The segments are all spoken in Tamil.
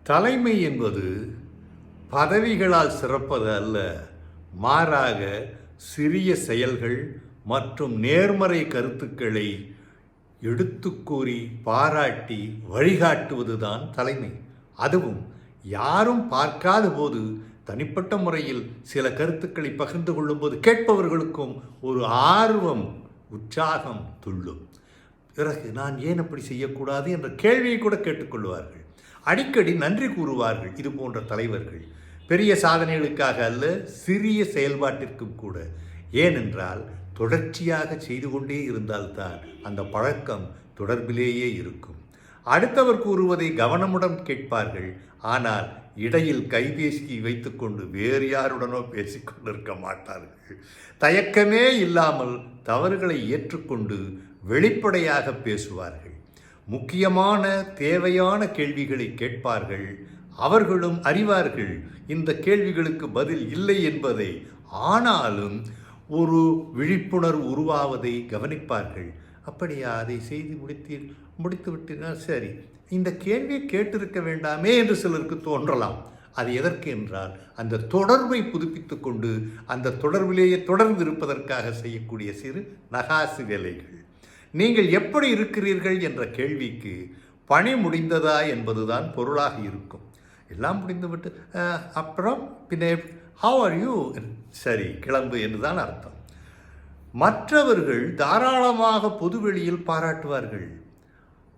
தலைமை என்பது பதவிகளால் சிறப்பது அல்ல, மாறாக சிறிய செயல்கள் மற்றும் நேர்மறை கருத்துக்களை எடுத்துக் கூறி பாராட்டி வழிகாட்டுவதுதான் தலைமை. அதுவும் யாரும் பார்க்காத போது தனிப்பட்ட முறையில் சில கருத்துக்களை பகிர்ந்து கொள்ளும்போது கேட்பவர்களுக்கும் ஒரு ஆர்வம், உற்சாகம் துள்ளும். பிறகு நான் ஏன் அப்படி செய்யக்கூடாது என்ற கேள்வியை கூட கேட்டுக்கொள்வார்கள். அடிக்கடி நன்றி கூறுவார்கள். இது போன்ற தலைவர்கள் பெரிய சாதனைகளுக்காக அல்ல, சிறிய செயல்பாட்டிற்கும் கூட. ஏனென்றால் தொடர்ச்சியாக செய்து கொண்டே இருந்தால்தான் அந்த பழக்கம் தொடர்பிலேயே இருக்கும். அடுத்தவர் கூறுவதை கவனமுடன் கேட்பார்கள். ஆனால் இடையில் கைபேசி வைத்துக்கொண்டு வேறு யாருடனோ பேசிக்கொண்டிருக்க மாட்டார்கள். தயக்கமே இல்லாமல் தவறுகளை ஏற்றுக்கொண்டு வெளிப்படையாக பேசுவார்கள். முக்கியமான தேவையான கேள்விகளை கேட்பார்கள். அவர்களும் அறிவார்கள் இந்த கேள்விகளுக்கு பதில் இல்லை என்பதை. ஆனாலும் ஒரு விழிப்புணர்வு உருவாவதை கவனிப்பார்கள். அப்படியா, அதை செய்து முடித்து விட்டீர்கள், சரி, இந்த கேள்வியை கேட்டிருக்க வேண்டாமே என்று சிலருக்கு தோன்றலாம். அது எதற்கு என்றால் அந்த தொடர்பை புதுப்பித்து கொண்டு அந்த தொடர்பிலேயே தொடர்ந்து இருப்பதற்காக செய்யக்கூடிய சிறு நகாசு வேலைகள். நீங்கள் எப்படி இருக்கிறீர்கள் என்ற கேள்விக்கு பணி முடிந்ததா என்பதுதான் பொருளாக இருக்கும். எல்லாம் முடிந்துவிட்டு அப்புறம் பின்னே ஹவ் ஆர் யூ, சரி கிளம்பு என்றுதான் அர்த்தம். மற்றவர்கள் தாராளமாக பொதுவெளியில் பாராட்டுவார்கள்.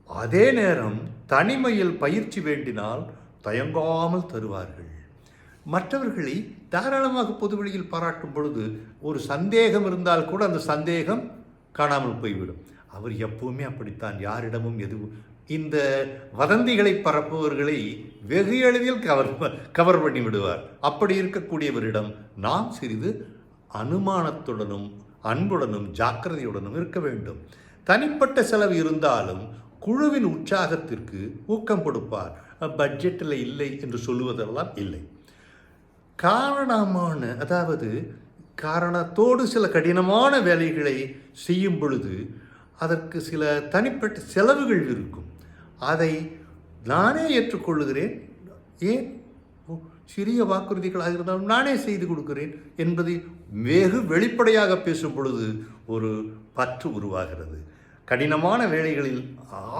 அதே நேரம் தனிமையில் பயிற்சி வேண்டினால் தயங்காமல் தருவார்கள். மற்றவர்களை தாராளமாக பொதுவெளியில் பாராட்டும் பொழுது ஒரு சந்தேகம் இருந்தால் கூட அந்த சந்தேகம் காணாமல் போய்விடும். அவர் எப்பவுமே அப்படித்தான், யாரிடமும் எதுவும். இந்த வதந்திகளை பரப்புவர்களை வெகு எளிதில் கவர் பண்ணி விடுவார். அப்படி இருக்கக்கூடியவரிடம் நாம் சிறிது அனுமானத்துடனும் அன்புடனும் ஜாக்கிரதையுடனும் இருக்க வேண்டும். தனிப்பட்ட செலவு இருந்தாலும் குழுவின் உற்சாகத்திற்கு ஊக்கம் கொடுப்பார். பட்ஜெட்டில் இல்லை என்று சொல்லுவதெல்லாம் இல்லை. காரணத்தோடு சில கடினமான வேலைகளை செய்யும் பொழுது அதற்கு சில தனிப்பட்ட செலவுகள் இருக்கும். அதை நானே ஏற்றுக்கொள்ளுகிறேன். ஏன், சிறிய வாக்குறுதிகளாக இருந்தாலும் நானே செய்து கொடுக்கிறேன் என்பதை வெகு வெளிப்படையாக பேசும் பொழுது ஒரு பற்று உருவாகிறது. கடினமான வேலைகளில்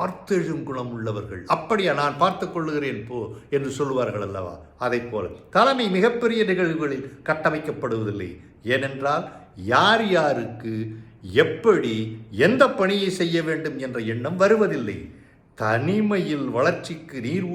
ஆர்த்தெழும் குணம் உள்ளவர்கள், அப்படியா நான் பார்த்து கொள்ளுகிறேன் போ என்று சொல்லுவார்கள் அல்லவா. அதை போல தலைமை மிகப்பெரிய நிகழ்வுகளில் கட்டமைக்கப்படுவதில்லை. ஏனென்றால் யார் யாருக்கு எப்படி எந்த பணியை செய்ய வேண்டும் என்ற எண்ணம் வருவதில்லை. தனிமையில் வளர்ச்சிக்கு நீர்